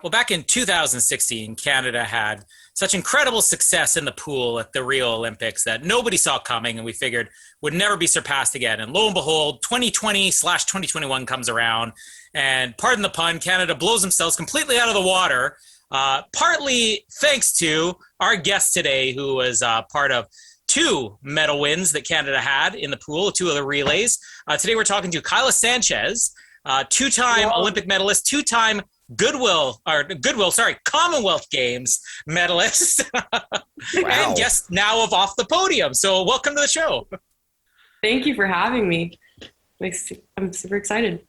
Well, back in 2016, Canada had such incredible success in the pool at the Rio Olympics that nobody saw coming, and we figured would never be surpassed again. And lo and behold, 2020/2021 comes around, and pardon the pun, Canada blows themselves completely out of the water, partly thanks to our guest today, who was part of two medal wins that Canada had in the pool, two of the relays. Today we're talking to Kayla Sanchez, two-time Olympic medalist, two-time Commonwealth Games medalist, and guest now of Off the Podium. So welcome to the show. Thank you for having me. I'm super excited.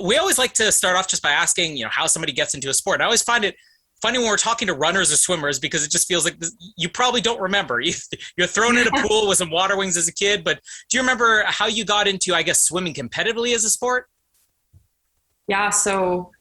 We always like to start off just by asking, how somebody gets into a sport. I always find it funny when we're talking to runners or swimmers because it just feels like you probably don't remember. You're thrown in a pool with some water wings as a kid, but do you remember how you got into, swimming competitively as a sport? Yeah, so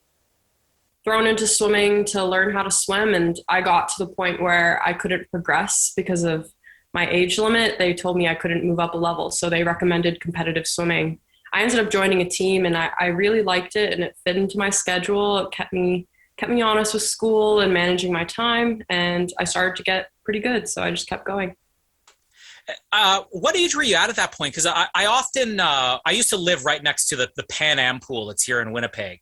thrown into swimming to learn how to swim, and I got to the point where I couldn't progress because of my age limit. They told me I couldn't move up a level, so they recommended competitive swimming. I ended up joining a team, and I really liked it, and it fit into my schedule. It kept me honest with school and managing my time, and I started to get pretty good, so I just kept going. What age were you at that point? Because I used to live right next to the Pan Am pool that's here in Winnipeg.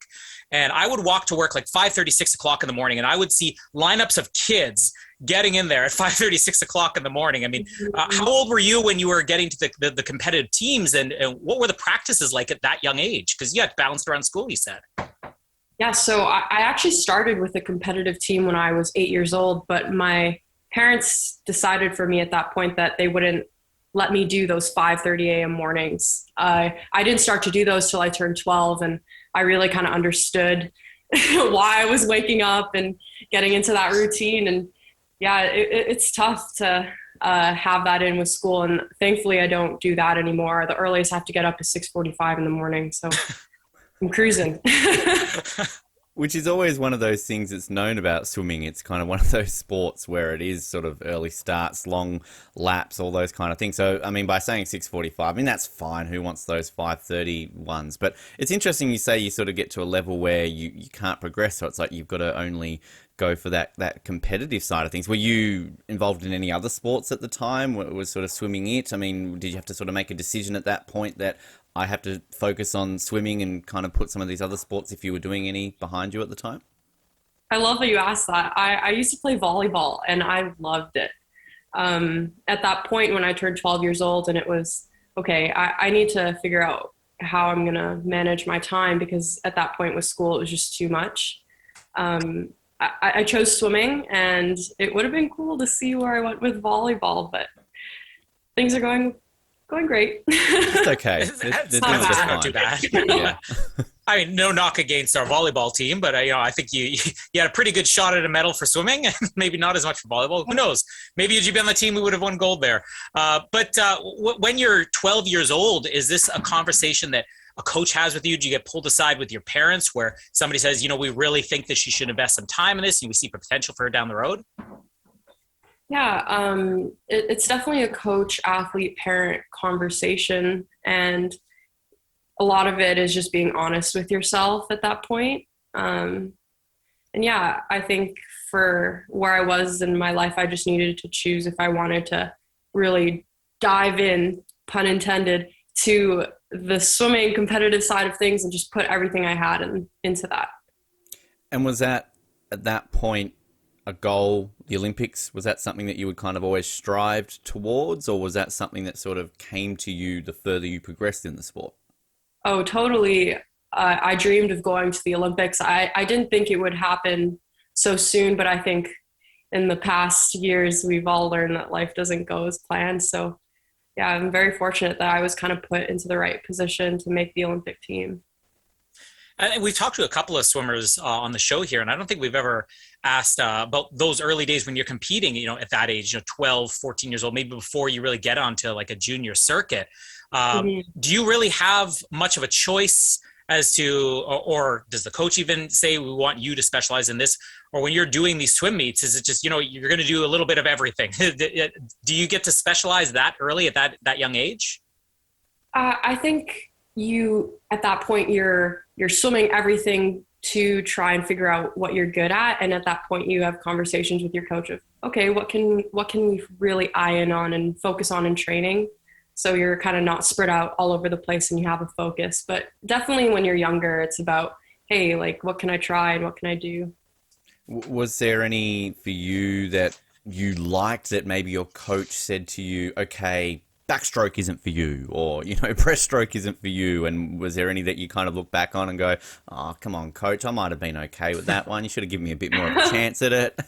And I would walk to work like 5:30, 6 o'clock in the morning, and I would see lineups of kids getting in there at 5:30, 6 o'clock in the morning. I mean, how old were you when you were getting to the competitive teams, and what were the practices like at that young age? Because you had bounced around school, you said. Yeah, so I actually started with a competitive team when I was 8 years old, but my parents decided for me at that point that they wouldn't let me do those 5:30 a.m. mornings. I didn't start to do those till I turned 12, and I really kind of understood why I was waking up and getting into that routine. And yeah, it's tough to have that in with school. And thankfully I don't do that anymore. The earliest I have to get up is 6:45 in the morning. So I'm cruising. Which is always one of those things that's known about swimming. It's kind of one of those sports where it is sort of early starts, long laps, all those kind of things. So, I mean, by saying 6:45, I mean, that's fine. Who wants those 5:30 ones? But it's interesting you say you sort of get to a level where you can't progress. So it's like you've got to only go for that competitive side of things. Were you involved in any other sports at the time? Was sort of swimming it? I mean, did you have to sort of make a decision at that point that I have to focus on swimming and kind of put some of these other sports, if you were doing any, behind you at the time? I love that you asked that. I used to play volleyball, and I loved it. At that point when I turned 12 years old, and it was, okay, I need to figure out how I'm going to manage my time, because at that point with school, it was just too much. I chose swimming, and it would have been cool to see where I went with volleyball, but things are going great. It's okay. It's not too bad. Yeah. I mean, no knock against our volleyball team, but I think you had a pretty good shot at a medal for swimming, and maybe not as much for volleyball. Who knows? Maybe had you been on the team, we would have won gold there. But when you're 12 years old, is this a conversation that a coach has with you? Do you get pulled aside with your parents where somebody says, we really think that she should invest some time in this and we see potential for her down the road? Yeah, it's definitely a coach, athlete, parent conversation. And a lot of it is just being honest with yourself at that point. And yeah, I think for where I was in my life, I just needed to choose if I wanted to really dive in, pun intended, to the swimming competitive side of things and just put everything I had into that. And was that, at that point, a goal, the Olympics? Was that something that you would kind of always strived towards, or was that something that sort of came to you the further you progressed in the sport? Oh, totally. I dreamed of going to the Olympics. I didn't think it would happen so soon, but I think in the past years, we've all learned that life doesn't go as planned. So yeah, I'm very fortunate that I was kind of put into the right position to make the Olympic team. And we've talked to a couple of swimmers on the show here, and I don't think we've ever asked about those early days when you're competing, at that age, 12, 14 years old, maybe before you really get onto like a junior circuit. Do you really have much of a choice as to, or does the coach even say, we want you to specialize in this? Or when you're doing these swim meets, is it just, you're going to do a little bit of everything? Do you get to specialize that early at that young age? I think at that point, you're swimming everything to try and figure out what you're good at. And at that point you have conversations with your coach of, okay, what can we really eye in on and focus on in training? So you're kind of not spread out all over the place and you have a focus. But definitely when you're younger, it's about, hey, like, what can I try and what can I do? Was there any for you that you liked that maybe your coach said to you, okay, backstroke isn't for you, or, breaststroke isn't for you? And was there any that you kind of look back on and go, oh, come on, coach, I might have been okay with that one. You should have given me a bit more of a chance at it.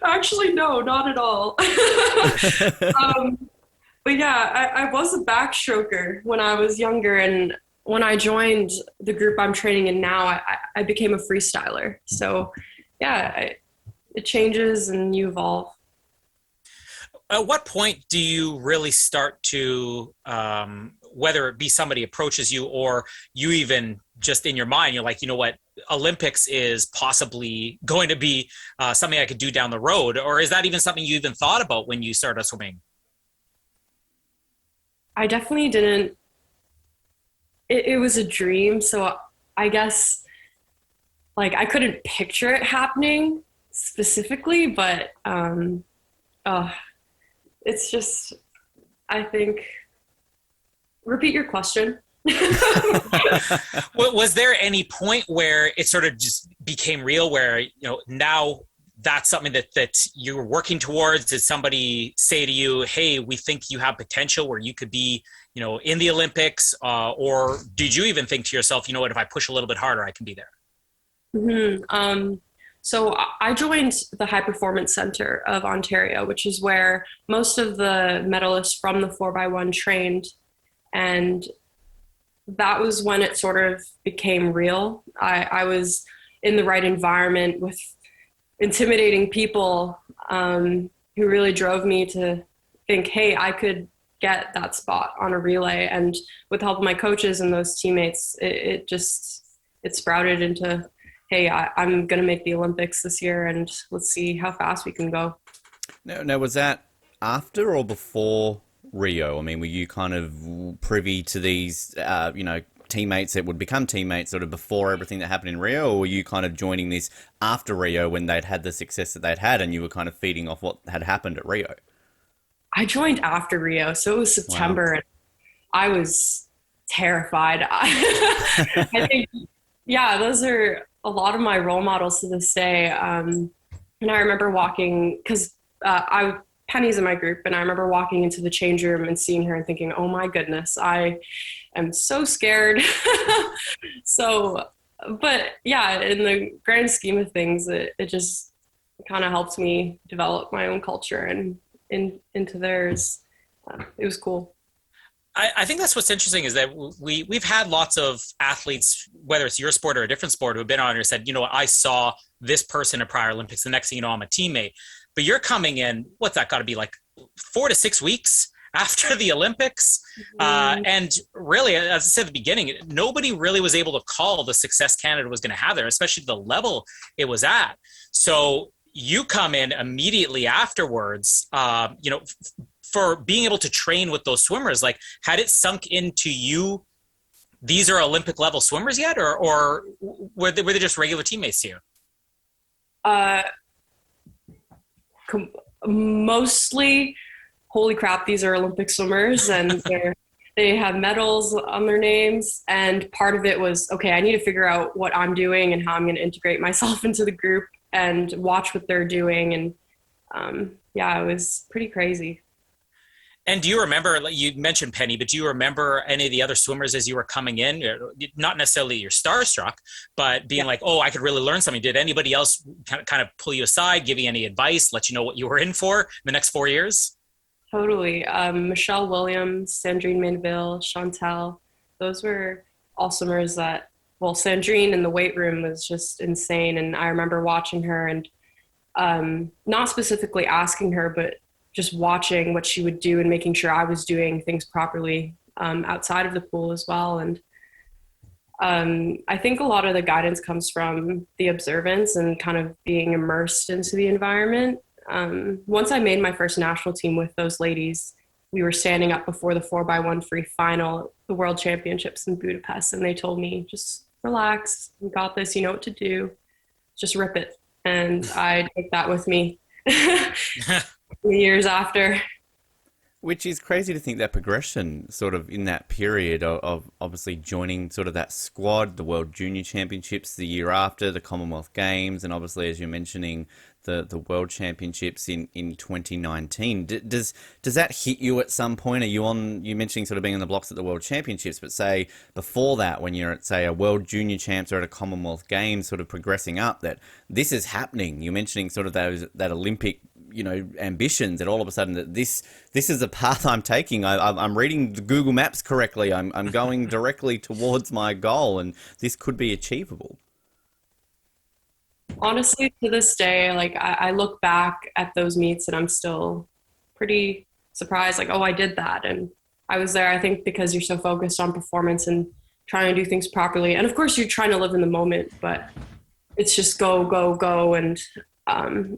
Actually, no, not at all. But yeah, I was a backstroker when I was younger. And when I joined the group I'm training in now, I became a freestyler. So yeah, it changes and you evolve. At what point do you really start to, whether it be somebody approaches you or you even just in your mind, you're like, you know what, Olympics is possibly going to be something I could do down the road? Or is that even something you even thought about when you started swimming? I definitely didn't. It was a dream. So I guess like I couldn't picture it happening specifically, but it's just, I think, repeat your question. Was there any point where it sort of just became real where, now that's something that you're working towards? Did somebody say to you, hey, we think you have potential where you could be, in the Olympics? Or did you even think to yourself, you know what, if I push a little bit harder, I can be there? Mm-hmm. So I joined the High Performance Center of Ontario, which is where most of the medalists from the 4x1 trained. And that was when it sort of became real. I was in the right environment with intimidating people who really drove me to think, hey, I could get that spot on a relay. And with the help of my coaches and those teammates, it sprouted into, hey, I'm going to make the Olympics this year and let's see how fast we can go. Now, was that after or before Rio? I mean, were you kind of privy to these, teammates that would become teammates sort of before everything that happened in Rio, or were you kind of joining this after Rio when they'd had the success that they'd had and you were kind of feeding off what had happened at Rio? I joined after Rio, so it was September. Wow. And I was terrified. I think, yeah, those are a lot of my role models to this day. And I remember walking, because Penny's in my group, and I remember walking into the change room and seeing her and thinking, oh my goodness, I am so scared. But yeah, in the grand scheme of things, it just kind of helped me develop my own culture and into theirs. It was cool. I think that's what's interesting is that we've had lots of athletes, whether it's your sport or a different sport, who have been on and said, I saw this person at prior Olympics. The next thing you know, I'm a teammate. But you're coming in, what's that got to be like 4 to 6 weeks after the Olympics? Mm-hmm. And really, as I said at the beginning, nobody really was able to call the success Canada was going to have there, especially the level it was at. So you come in immediately afterwards, for being able to train with those swimmers. Like, had it sunk into you, these are Olympic level swimmers yet, or were they just regular teammates to you? Mostly, holy crap, these are Olympic swimmers, and they have medals on their names. And part of it was, okay, I need to figure out what I'm doing and how I'm going to integrate myself into the group and watch what they're doing. And yeah, it was pretty crazy. And do you remember, you mentioned Penny, but do you remember any of the other swimmers as you were coming in? Not necessarily you're starstruck, but being like, oh, I could really learn something. Did anybody else kind of pull you aside, give you any advice, let you know what you were in for in the next 4 years? Totally. Michelle Williams, Sandrine Mainville, Chantel, those were all swimmers that, well, Sandrine in the weight room was just insane. And I remember watching her and not specifically asking her, but just watching what she would do and making sure I was doing things properly outside of the pool as well. And I think a lot of the guidance comes from the observance and kind of being immersed into the environment. Once I made my first national team with those ladies, we were standing up before the 4x1 free final, the World Championships in Budapest, and they told me, just relax, you got this, you know what to do, just rip it. And I take that with me years after. Which is crazy to think that progression sort of in that period of obviously joining sort of that squad, the World Junior Championships the year after, the Commonwealth Games, and obviously, as you're mentioning, the World Championships in 2019. Does that hit you at some point? Are you mentioning sort of being on the blocks at the World Championships, but say before that, when you're at, say, a World Junior Champs or at a Commonwealth Games, sort of progressing up, that this is happening? You're mentioning sort of that Olympic, ambitions, that all of a sudden that this is the path I'm taking. I'm reading the Google Maps correctly. I'm going directly towards my goal, and this could be achievable. Honestly, to this day, like I look back at those meets and I'm still pretty surprised, like, oh, I did that. And I was there, I think, because you're so focused on performance and trying to do things properly. And of course, you're trying to live in the moment, but it's just go, go, go. And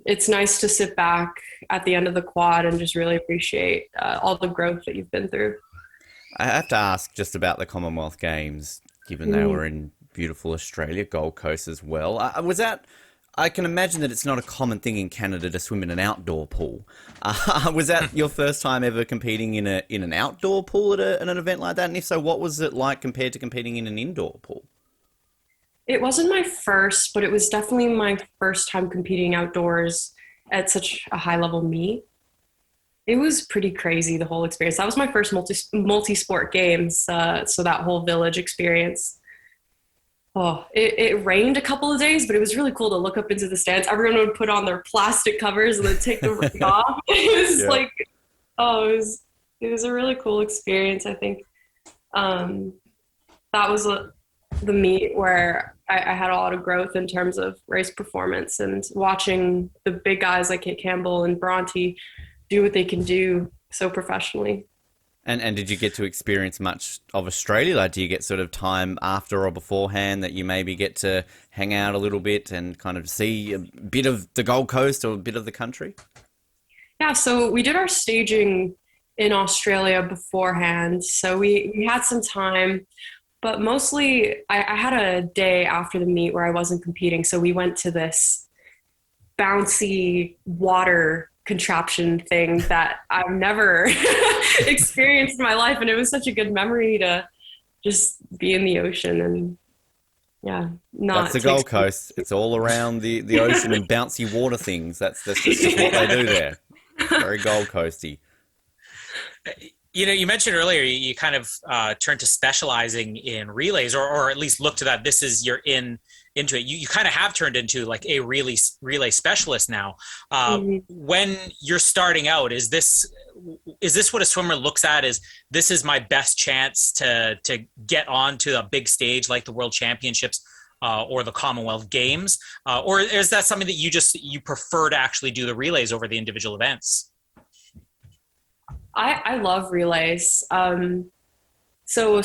it's nice to sit back at the end of the quad and just really appreciate all the growth that you've been through. I have to ask just about the Commonwealth Games, given they were in beautiful Australia, Gold Coast as well. I can imagine that it's not a common thing in Canada to swim in an outdoor pool. Was that your first time ever competing in an outdoor pool at an event like that? And if so, what was it like compared to competing in an indoor pool? It wasn't my first, but it was definitely my first time competing outdoors at such a high level meet. It was pretty crazy, the whole experience. That was my first multi-sport games, so that whole village experience. Oh, it rained a couple of days, but it was really cool to look up into the stands. Everyone would put on their plastic covers and then take the rain off. It was it was a really cool experience, I think. That was the meet where I had a lot of growth in terms of race performance, and watching the big guys like Kate Campbell and Bronte do what they can do so professionally. And did you get to experience much of Australia? Like, do you get sort of time after or beforehand that you maybe get to hang out a little bit and kind of see a bit of the Gold Coast or a bit of the country? Yeah, so we did our staging in Australia beforehand. So we had some time, but mostly I had a day after the meet where I wasn't competing. So we went to this bouncy water contraption thing that I've never experienced in my life, and it was such a good memory to just be in the ocean. And that's the Gold Coast. It's all around the ocean and bouncy water things. That's just what they do there. Very Gold Coasty. You mentioned earlier you kind of turned to specializing in relays, or at least look to that. This is into it. You kind of have turned into like a relay specialist now. When you're starting out, is this what a swimmer looks at? Is this is my best chance to get onto a big stage like the World Championships or the Commonwealth Games, or is that something that you prefer to actually do the relays over the individual events? I love relays. So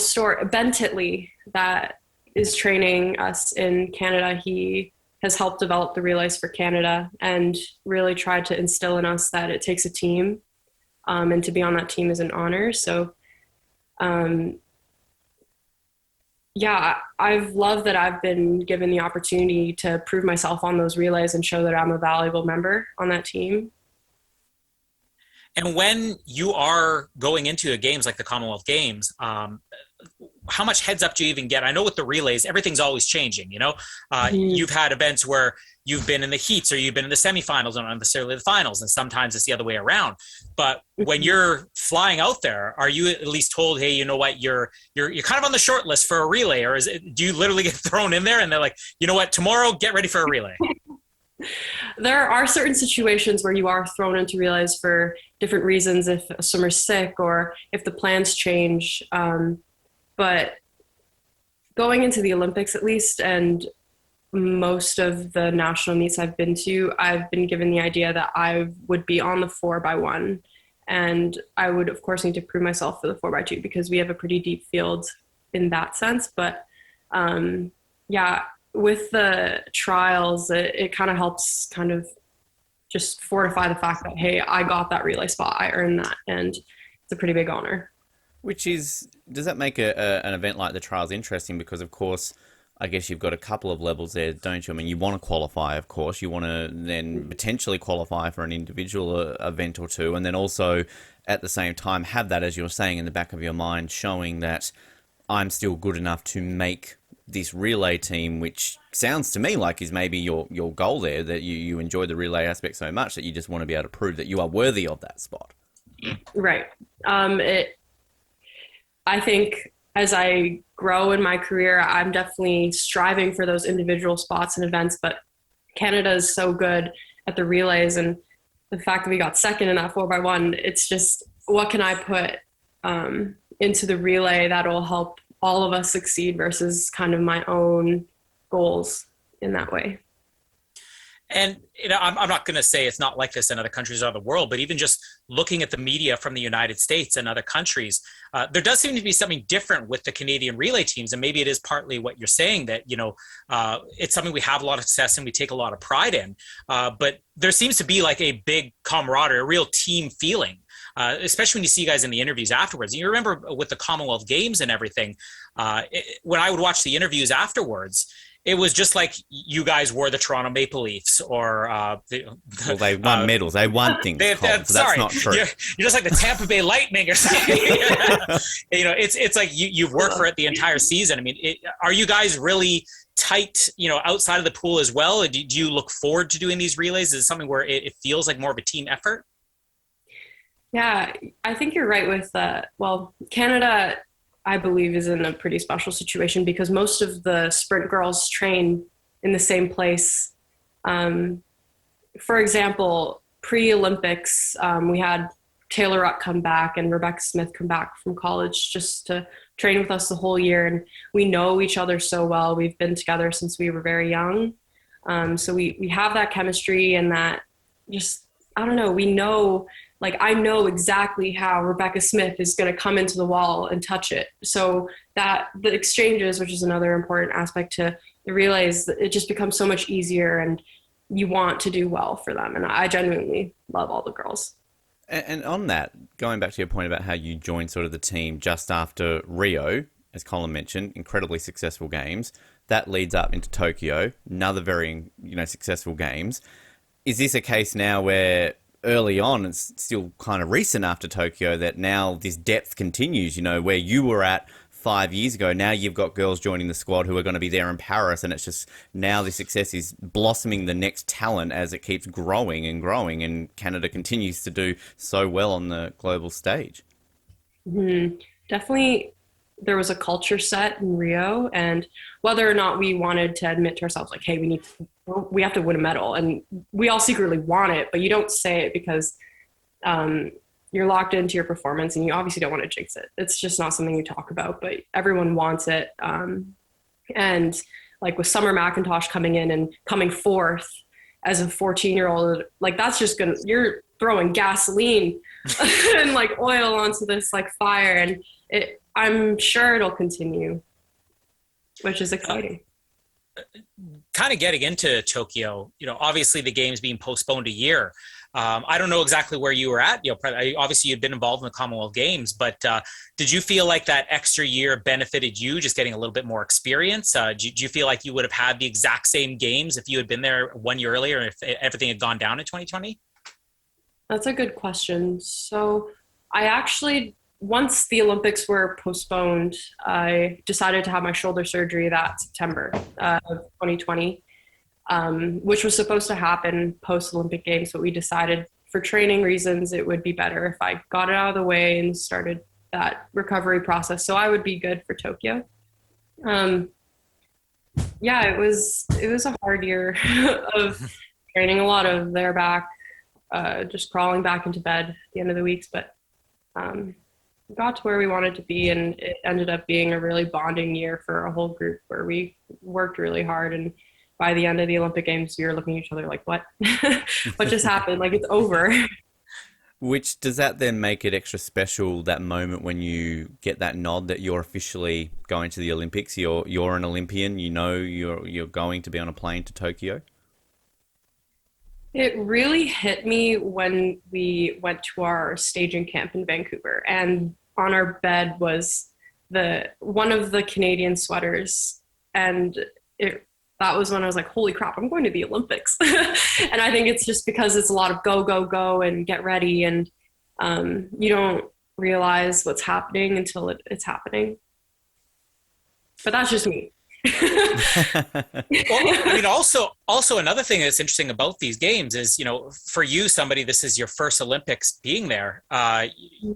Ben Titley, that is training us in Canada, he has helped develop the relays for Canada and really tried to instill in us that it takes a team, and to be on that team is an honor. So I've loved that I've been given the opportunity to prove myself on those relays and show that I'm a valuable member on that team. And when you are going into games like the Commonwealth Games, how much heads up do you even get? I know with the relays, everything's always changing. You've had events where you've been in the heats or you've been in the semifinals and not necessarily the finals, and sometimes it's the other way around. But when you're flying out there, are you at least told, hey, you know what, you're kind of on the short list for a relay, or do you literally get thrown in there and they're like, you know what, tomorrow get ready for a relay? There are certain situations where you are thrown into relays for different reasons, if a swimmer's sick or if the plans change. But going into the Olympics at least, and most of the national meets I've been to, I've been given the idea that I would be on the 4x1. And I would, of course, need to prove myself for the 4x2 because we have a pretty deep field in that sense. But with the trials, it kind of helps kind of just fortify the fact that, hey, I got that relay spot, I earned that, and it's a pretty big honor. Does that make an event like the trials interesting? Because, of course, I guess you've got a couple of levels there, don't you? I mean, you want to qualify, of course. You want to then potentially qualify for an individual event or two, and then also at the same time have that, as you're saying, in the back of your mind, showing that I'm still good enough to make this relay team, which sounds to me like is maybe your goal there, that you enjoy the relay aspect so much that you just want to be able to prove that you are worthy of that spot. Right. I think as I grow in my career, I'm definitely striving for those individual spots and events, but Canada is so good at the relays, and the fact that we got second in that 4x1, it's just, what can I put into the relay that'll help all of us succeed versus kind of my own goals in that way. And I'm not going to say it's not like this in other countries around the world, but even just looking at the media from the United States and other countries, there does seem to be something different with the Canadian relay teams. And maybe it is partly what you're saying, that, it's something we have a lot of success and we take a lot of pride in. But there seems to be like a big camaraderie, a real team feeling, especially when you see you guys in the interviews afterwards. You remember with the Commonwealth Games and everything, when I would watch the interviews afterwards, it was just like you guys were the Toronto Maple Leafs, or well, they won medals, they won things. So that's not true. You're just like the Tampa Bay Lightning or something. It's like you've worked for it the entire season. I mean, are you guys really tight, outside of the pool as well? Do you look forward to doing these relays? Is it something where it feels like more of a team effort? Yeah, I think you're right with Canada, I believe, is in a pretty special situation because most of the sprint girls train in the same place. For example, pre-Olympics, we had Taylor Ruck come back and Rebecca Smith come back from college just to train with us the whole year. And we know each other so well. We've been together since we were very young. So we have that chemistry and that just, I don't know, we know, like, I know exactly how Rebecca Smith is going to come into the wall and touch it. So that the exchanges, which is another important aspect to the relays, it just becomes so much easier and you want to do well for them. And I genuinely love all the girls. And on that, going back to your point about how you joined sort of the team just after Rio, as Colin mentioned, incredibly successful games. That leads up into Tokyo, another very, successful games. Is this a case now where early on, it's still kind of recent after Tokyo, that now this depth continues, where you were at 5 years ago, now you've got girls joining the squad who are going to be there in Paris, and it's just now the success is blossoming the next talent as it keeps growing, and Canada continues to do so well on the global stage. Mm-hmm. Definitely there was a culture set in Rio, and whether or not we wanted to admit to ourselves, like, hey, we have to win a medal, and we all secretly want it, but you don't say it because you're locked into your performance and you obviously don't want to jinx it. It's just not something you talk about, but everyone wants it. And like with Summer McIntosh coming in and coming fourth as a 14-year-old, like that's just you're throwing gasoline and like oil onto this like fire, and I'm sure it'll continue, which is exciting. Kind of getting into Tokyo, obviously the game's being postponed a year. I don't know exactly where you were at. Obviously you'd been involved in the Commonwealth Games, but did you feel like that extra year benefited you, just getting a little bit more experience? Do you feel like you would have had the exact same games if you had been there 1 year earlier, and if everything had gone down in 2020? That's a good question. So I actually, once the Olympics were postponed, I decided to have my shoulder surgery that September of 2020, which was supposed to happen post-Olympic Games, but we decided for training reasons it would be better if I got it out of the way and started that recovery process, so I would be good for Tokyo. It was a hard year of training, a lot of their back, just crawling back into bed at the end of the weeks, but got to where we wanted to be, and it ended up being a really bonding year for a whole group where we worked really hard, and by the end of the Olympic Games we were looking at each other like, what what just happened, like it's over. Which does that then make it extra special, that moment when you get that nod that you're officially going to the Olympics, you're an Olympian, you're going to be on a plane to Tokyo? It really hit me when we went to our staging camp in Vancouver, and on our bed was one of the Canadian sweaters And that was when I was like, holy crap, I'm going to the Olympics. And I think it's just because it's a lot of go, go, go and get ready. And you don't realize what's happening until it's happening. But that's just me. Well, I mean, also another thing that's interesting about these games is, for you, somebody, this is your first Olympics being there.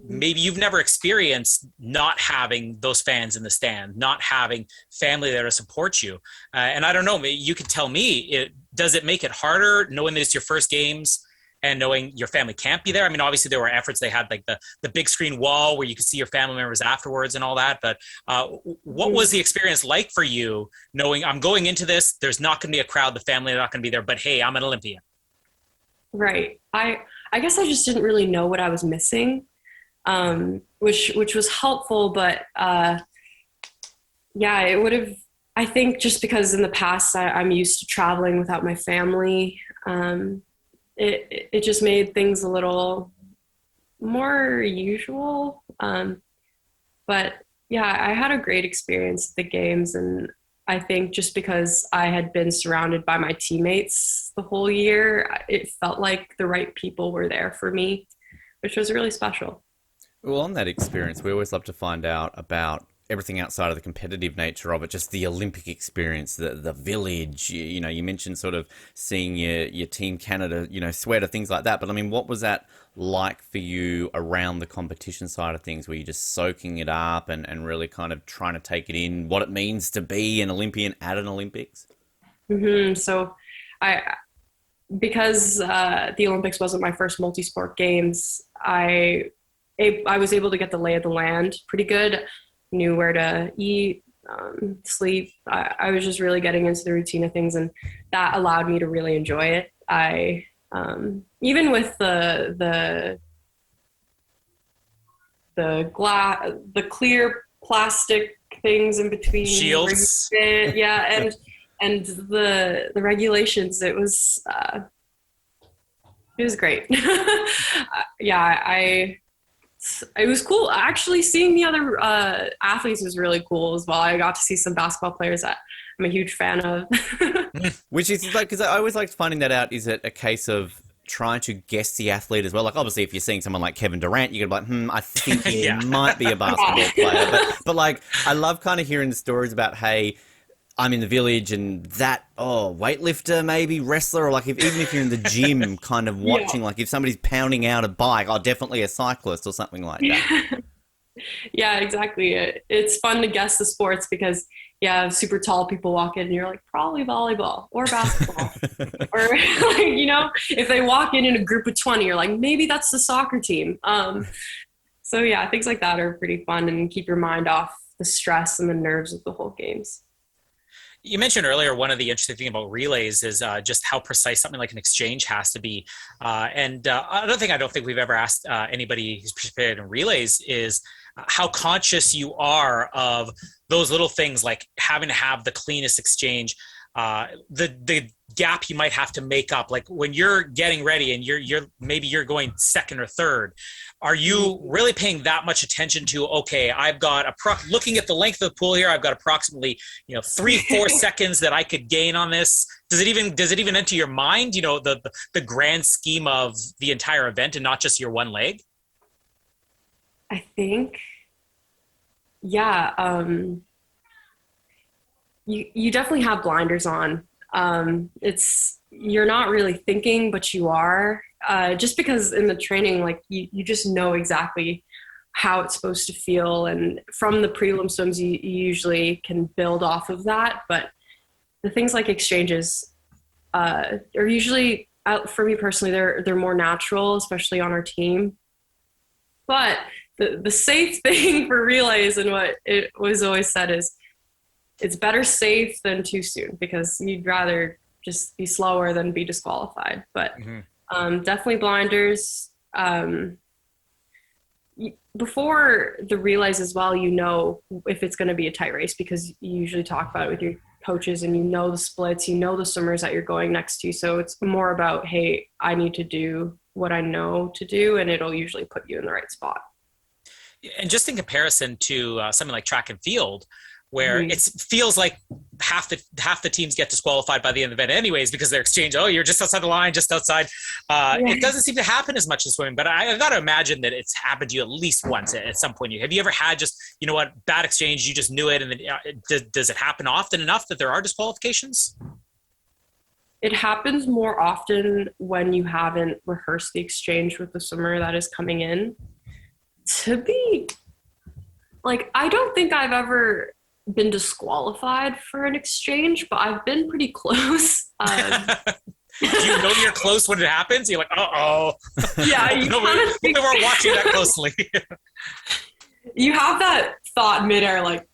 Maybe you've never experienced not having those fans in the stand, not having family there to support you. And I don't know, you could tell me, does it make it harder knowing that it's your first games and knowing your family can't be there? I mean, obviously there were efforts. They had like the big screen wall where you could see your family members afterwards and all that. But what was the experience like for you knowing I'm going into this, there's not going to be a crowd, the family are not going to be there, but hey, I'm an Olympian. Right. I guess I just didn't really know what I was missing, which was helpful. But yeah, it would have, I think just because in the past I'm used to traveling without my family, it just made things a little more usual. But yeah, I had a great experience at the games. And I think just because I had been surrounded by my teammates the whole year, it felt like the right people were there for me, which was really special. Well, on that experience, we always love to find out about everything outside of the competitive nature of it, just the Olympic experience, the village, you mentioned sort of seeing your team Canada, sweat or things like that. But I mean, what was that like for you around the competition side of things? Were you just soaking it up and really kind of trying to take it in, what it means to be an Olympian at an Olympics? Mm-hmm. So because the Olympics wasn't my first multi-sport games, I was able to get the lay of the land pretty good. Knew where to eat, sleep. I was just really getting into the routine of things, and that allowed me to really enjoy it. I even with the clear plastic things in between shields, yeah, and the regulations, it was great. Yeah, it was cool. Actually, seeing the other athletes was really cool as well. I got to see some basketball players that I'm a huge fan of. Which is like, because I always liked finding that out. Is it a case of trying to guess the athlete as well? Like, obviously, if you're seeing someone like Kevin Durant, you're going to be like, I think he might be a basketball player. But like, I love kind of hearing the stories about, hey, I'm in the village and that, weightlifter, maybe wrestler, or like even if you're in the gym kind of watching, like if somebody's pounding out a bike, definitely a cyclist or something like that. Yeah, exactly. It's fun to guess the sports because, super tall people walk in and you're like, probably volleyball or basketball. Or, if they walk in a group of 20, you're like, maybe that's the soccer team. So yeah, things like that are pretty fun and keep your mind off the stress and the nerves of the whole games. You mentioned earlier, one of the interesting things about relays is just how precise something like an exchange has to be. And I don't think we've ever asked anybody who's participated in relays is how conscious you are of those little things, like having to have the cleanest exchange, the gap you might have to make up, like when you're getting ready and you're going second or third. Are you really paying that much attention to, okay, I've got looking at the length of the pool here, I've got approximately 3-4 seconds that I could gain on this? Does it even enter your mind, the grand scheme of the entire event and not just your one leg? I think, you definitely have blinders on. You're not really thinking, but you are. Just because in the training, like you just know exactly how it's supposed to feel. And from the prelim swims, you usually can build off of that. But the things like exchanges are usually, for me personally, they're more natural, especially on our team. But the safe thing for relays and what it was always said is it's better safe than too soon, because you'd rather just be slower than be disqualified. But definitely blinders. Before the relays as well, if it's going to be a tight race, because you usually talk about it with your coaches and the splits, the swimmers that you're going next to. So it's more about, hey, I need to do what I know to do, and it'll usually put you in the right spot. And just in comparison to something like track and field, where it feels like half the teams get disqualified by the end of the event anyways because they're exchanged. Oh, you're just outside the line, just outside. It doesn't seem to happen as much in swimming, but I've got to imagine that it's happened to you at least once at some point. Have you ever had just, you know what, bad exchange, you just knew it, and then, does it happen often enough that there are disqualifications? It happens more often when you haven't rehearsed the exchange with the swimmer that is coming in. To be, like, I don't think I've ever been disqualified for an exchange, but I've been pretty close. Do you know you're close when it happens? You're like, uh-oh. Yeah, we weren't watching that closely. You have that thought midair, like,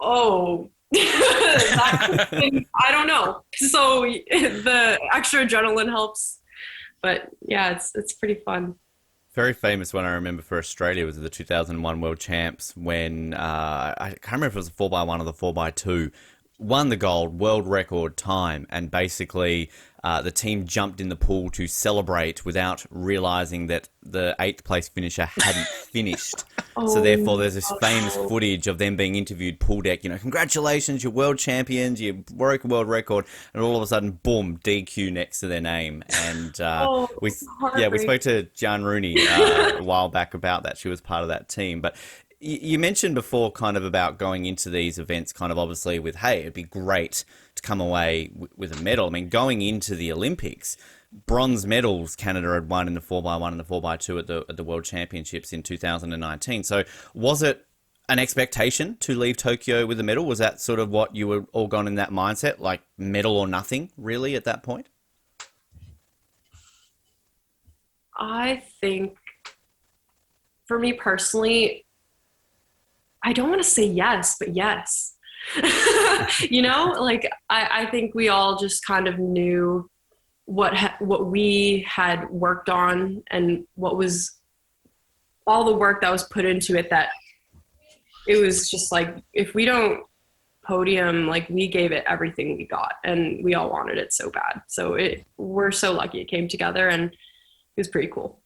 oh, I don't know. So the extra adrenaline helps. But yeah, it's pretty fun. Very famous one I remember for Australia was the 2001 World Champs when, I can't remember if it was the 4x1 or the 4x2, won the gold, world record time, and basically the team jumped in the pool to celebrate without realizing that the 8th place finisher hadn't finished. So therefore there's this famous footage of them being interviewed pool deck, you know, congratulations, you're world champions, you broke a world record, and all of a sudden, boom, DQ next to their name. And we spoke to Jan Rooney a while back about that. She was part of that team. But you mentioned before kind of about going into these events kind of obviously with, hey, it'd be great to come away with a medal. I mean, going into the Olympics, bronze medals Canada had won in the 4x1 and the 4x2 at the World Championships in 2019. So was it an expectation to leave Tokyo with a medal? Was that sort of what you were all gone in that mindset, like medal or nothing really at that point? I think for me personally, I don't want to say yes, but yes. You know, like I think we all just kind of knew what we had worked on and what was all the work that was put into it, that it was just like, if we don't podium, like we gave it everything we got and we all wanted it so bad. So we're so lucky it came together, and it was pretty cool.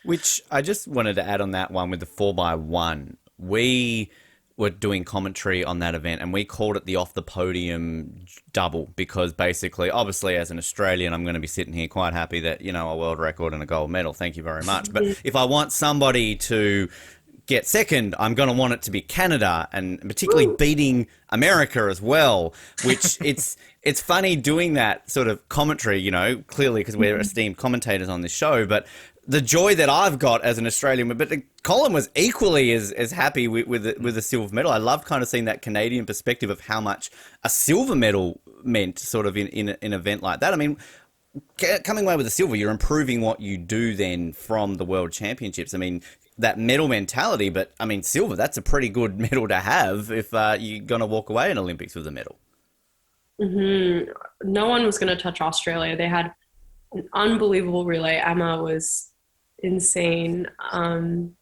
Which I just wanted to add on that one with the 4x1. We were doing commentary on that event and we called it the off the podium double because basically, obviously as an Australian, I'm going to be sitting here quite happy that, you know, a world record and a gold medal. Thank you very much. But if I want somebody to get second, I'm going to want it to be Canada, and particularly beating America as well, which it's funny doing that sort of commentary, you know, clearly because we're esteemed commentators on this show, but the joy that I've got as an Australian, but Colin was equally as happy with the silver medal. I love kind of seeing that Canadian perspective of how much a silver medal meant sort of in an event like that. I mean, coming away with a silver, you're improving what you do then from the World Championships. I mean, that medal mentality, but I mean, silver, that's a pretty good medal to have if you're going to walk away in Olympics with a medal. Mm-hmm. No one was going to touch Australia. They had an unbelievable relay. Emma was insane.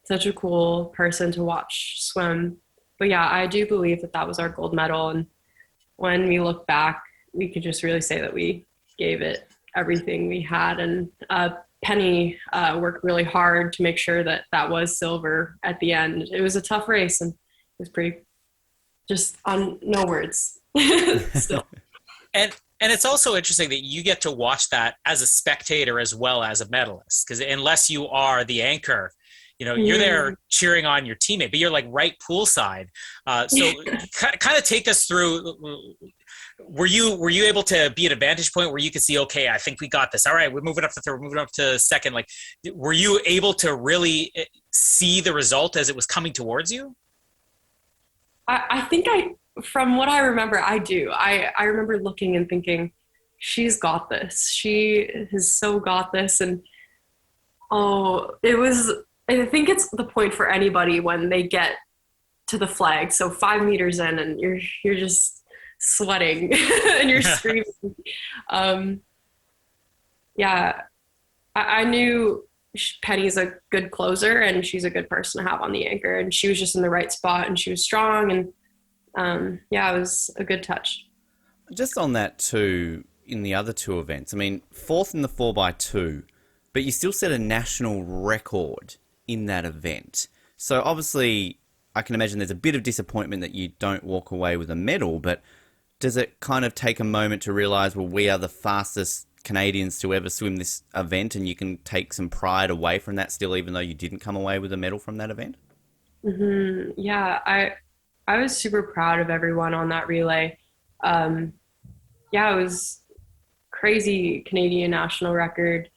Such a cool person to watch swim. But yeah, I do believe that was our gold medal. And when we look back, we could just really say that we gave it everything we had. And Penny worked really hard to make sure that was silver at the end. It was a tough race, and it was pretty, just on no words still. And it's also interesting that you get to watch that as a spectator as well as a medalist, because unless you are the anchor, you know, you're there cheering on your teammate, but you're like right poolside. So kind of take us through. Were you able to be at a vantage point where you could see, okay, I think we got this. All right, we're moving up to third, we're moving up to second. Like, were you able to really see the result as it was coming towards you? I think from what I remember, I do. I remember looking and thinking, she's got this. She has so got this. And I think it's the point for anybody when they get to the flag. So 5 meters in and you're just sweating and you're screaming. I knew Penny's a good closer and she's a good person to have on the anchor, and she was just in the right spot and she was strong, and it was a good touch. Just on that too, in the other two events, I mean, 4th in the 4x2, but you still set a national record in that event. So obviously, I can imagine there's a bit of disappointment that you don't walk away with a medal, but does it kind of take a moment to realize, well, we are the fastest Canadians to ever swim this event, and you can take some pride away from that still, even though you didn't come away with a medal from that event? Yeah, I was super proud of everyone on that relay. Yeah, it was crazy Canadian national record.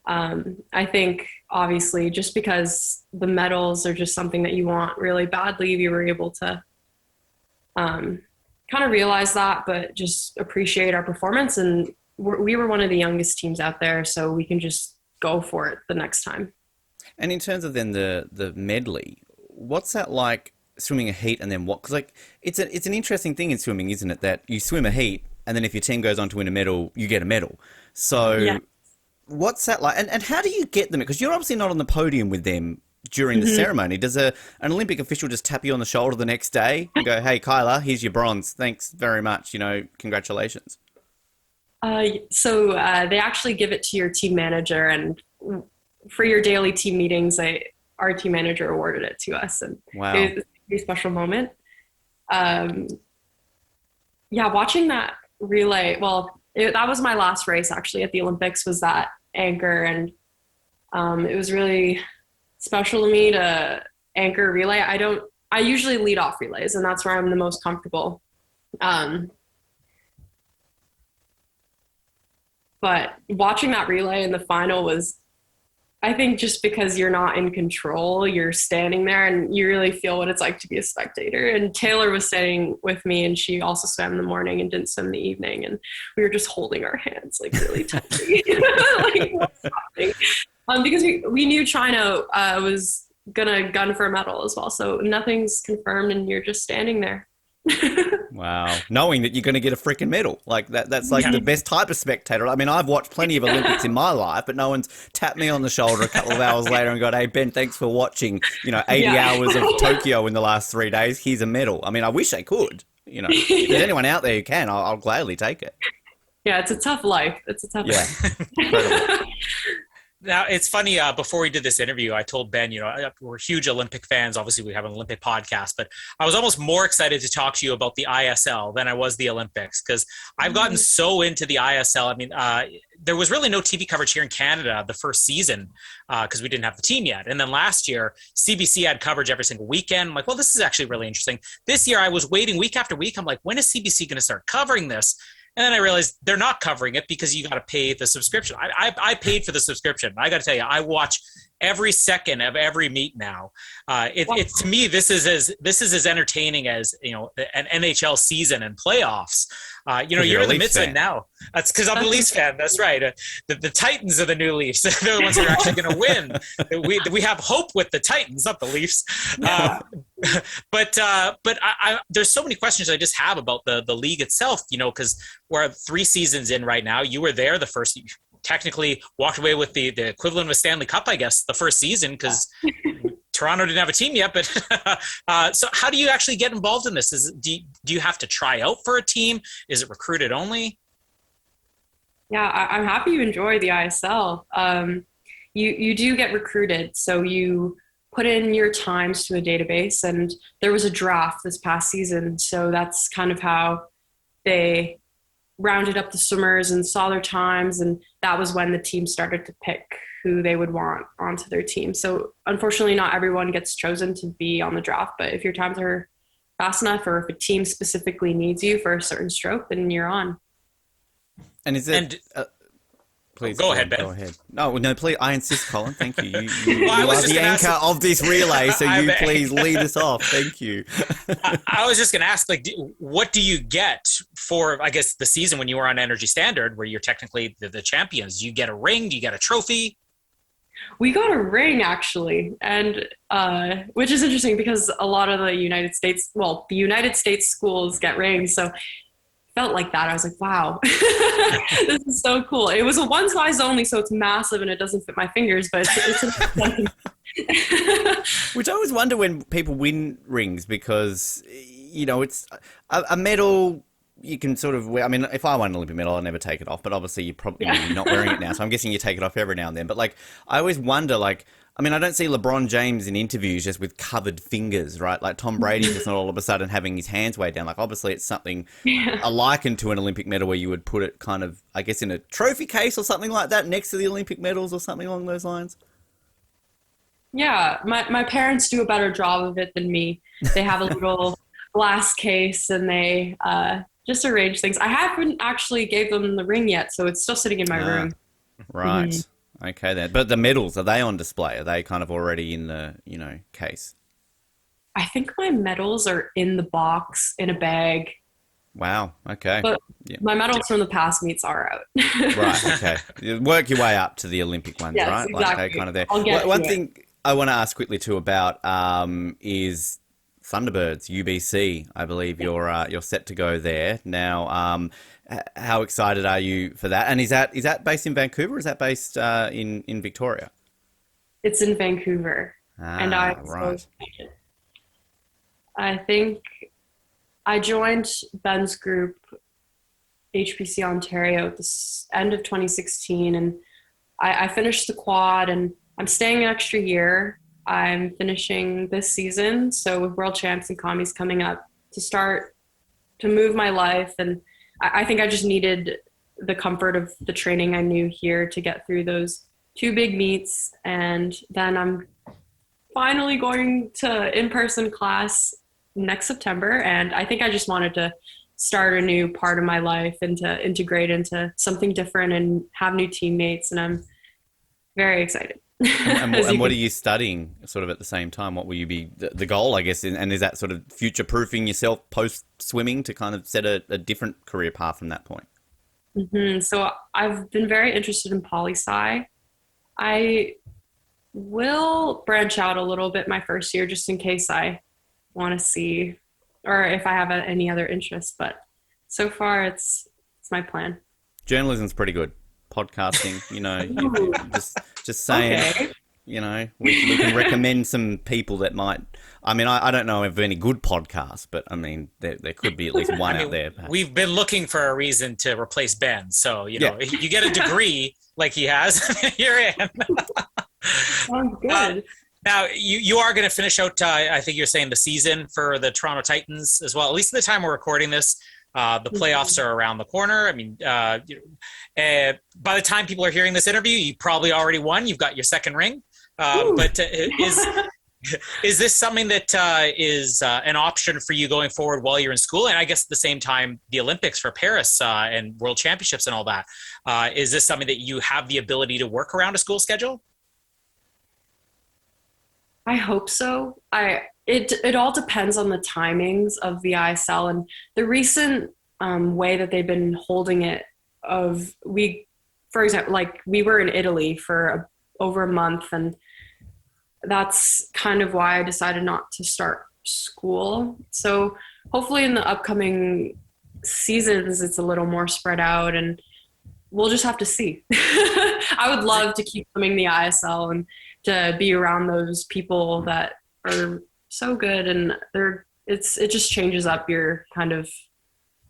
I think obviously just because the medals are just something that you want really badly, we were able to kind of realize that, but just appreciate our performance. And we were one of the youngest teams out there, so we can just go for it the next time. And in terms of then the medley, what's that like swimming a heat and then what? Because like it's an interesting thing in swimming, isn't it? That you swim a heat and then if your team goes on to win a medal, you get a medal. So yeah. What's that like? And how do you get them? Because you're obviously not on the podium with them during the ceremony. Does an Olympic official just tap you on the shoulder the next day and go, "Hey, Kyla, here's your bronze. Thanks very much. Congratulations." So they actually give it to your team manager, and for your daily team meetings, our team manager awarded it to us, and wow. It was a pretty special moment. Yeah, watching that relay. Well, that was my last race actually at the Olympics. Was that anchor, and it was really special to me to anchor relay. I usually lead off relays, and that's where I'm the most comfortable. But watching that relay in the final was, I think just because you're not in control, you're standing there and you really feel what it's like to be a spectator. And Taylor was staying with me, and she also swam in the morning and didn't swim in the evening. And we were just holding our hands like really tightly. Like, what's happening? Because we knew China was going to gun for a medal as well. So nothing's confirmed and you're just standing there. Wow. Knowing that you're going to get a freaking medal. Like that's like the best type of spectator. I mean, I've watched plenty of Olympics in my life, but no one's tapped me on the shoulder a couple of hours later and gone, "Hey, Ben, thanks for watching, 80 hours of Tokyo in the last 3 days. Here's a medal." I mean, I wish they could, if there's anyone out there who can, I'll gladly take it. Yeah. It's a tough life. It's a tough life. Incredible. Now, it's funny, before we did this interview, I told Ben, we're huge Olympic fans. Obviously, we have an Olympic podcast, but I was almost more excited to talk to you about the ISL than I was the Olympics, because I've gotten so into the ISL. I mean, there was really no TV coverage here in Canada the first season because we didn't have the team yet. And then last year, CBC had coverage every single weekend. I'm like, well, this is actually really interesting. This year, I was waiting week after week. I'm like, when is CBC going to start covering this? And then I realized they're not covering it because you got to pay the subscription. I paid for the I got to tell you, I watch every second of every meet now. It's to me, this is as entertaining as an NHL season and playoffs. You're in the midst of it now. That's because I'm a Leafs fan. That's right. The Titans are the new Leafs. They're the ones who are actually going to win. We have hope with the Titans, not the Leafs. But there's so many questions I just have about the league itself. Because we're 3 seasons in right now. You were there the first. You technically walked away with the equivalent of a Stanley Cup, I guess, the first season because Toronto didn't have a team yet. But so how do you actually get involved in this? Do you have to try out for a team? Is it recruited only? Yeah, I'm happy you enjoy the ISL. You do get recruited, so you put in your times to a database, and there was a draft this past season, so that's kind of how they rounded up the swimmers and saw their times, and that was when the team started to pick who they would want onto their team. So unfortunately, not everyone gets chosen to be on the draft, but if your times are fast enough, or if a team specifically needs you for a certain stroke, then you're on. And is it... please go ahead, Ben. Go ahead. No, please. I insist, Colin. Thank you. You are the anchor of this relay, so you please lead us off. Thank you. I was just going to ask, what do you get for, I guess, the season when you were on Energy Standard, where you're technically the champions? Do you get a ring? Do you get a trophy? We got a ring, actually, and which is interesting because a lot of the United States schools get rings, so felt like that. I was like, wow, this is so cool. It was a one size only, so it's massive and it doesn't fit my fingers, but it's which I always wonder when people win rings, because it's a medal you can sort of wear. I mean, if I won an Olympic medal, I'd never take it off, but obviously you're probably not wearing it now, so I'm guessing you take it off every now and then. But I always wonder, I mean, I don't see LeBron James in interviews just with covered fingers, right? Like Tom Brady's just not all of a sudden having his hands weighed down. Like, obviously, it's something Yeah. likened to an Olympic medal where you would put it kind of, I guess, in a trophy case or something like that next to the Olympic medals or something along those lines. Yeah, my parents do a better job of it than me. They have a little glass case and they just arrange things. I haven't actually gave them the ring yet, so it's still sitting in my Ah, room. right. Okay, then. But the medals, are they on display? Are they kind of already in the, case? I think my medals are in the box in a bag, Wow. Okay. but Yeah. my medals from the past meets are out. Right. Okay. You work your way up to the Olympic ones, Yes, right? Like, okay, exactly. kind of there. I'll get One to it. thing I want to ask quickly too about is Thunderbirds, UBC. I believe you're set to go there now. How excited are you for that? And is that based in Vancouver? Or is that based in Victoria? It's in Vancouver, and Ah, I'm so right. excited. I think I joined Ben's group, HPC Ontario, at the end of 2016, and I finished the quad, and I'm staying an extra year. I'm finishing this season, so with World Champs and Commies coming up, to start to move my life, and I think I just needed the comfort of the training I knew here to get through those two big meets, and then I'm finally going to in-person class next September, and I think I just wanted to start a new part of my life and to integrate into something different and have new teammates, and I'm very excited. And, As you what are can- you studying sort of at the same time? What will you be the goal, I guess? And is that sort of future-proofing yourself post-swimming to kind of set a different career path from that point? So I've been very interested in poli-sci. I will branch out a little bit my first year just in case I want to see or if I have any other interests, but so far it's my plan. Journalism's pretty good. Podcasting, Ooh, just saying, okay. we can recommend some people that might. I mean, I don't know of any good podcasts, but I mean, there could be at least one out there. Perhaps. We've been looking for a reason to replace Ben. So, Yeah. you get a degree like he has. You're in. Sounds good. Now, you are going to finish out, I think you're saying, the season for the Toronto Titans as well. At least at the time we're recording this, the playoffs are around the corner. I mean, by the time people are hearing this interview, you probably already won. You've got your second ring. But is this something that is an option for you going forward while you're in school? And I guess at the same time, the Olympics for Paris and World Championships and all that. Is this something that you have the ability to work around a school schedule? I hope so. It all depends on the timings of the ISL and the recent way that they've been holding it. For example, like we were in Italy for over a month, and that's kind of why I decided not to start school. So hopefully in the upcoming seasons, it's a little more spread out, and we'll just have to see. I would love to keep swimming the ISL and to be around those people that are so good, and it just changes up your kind of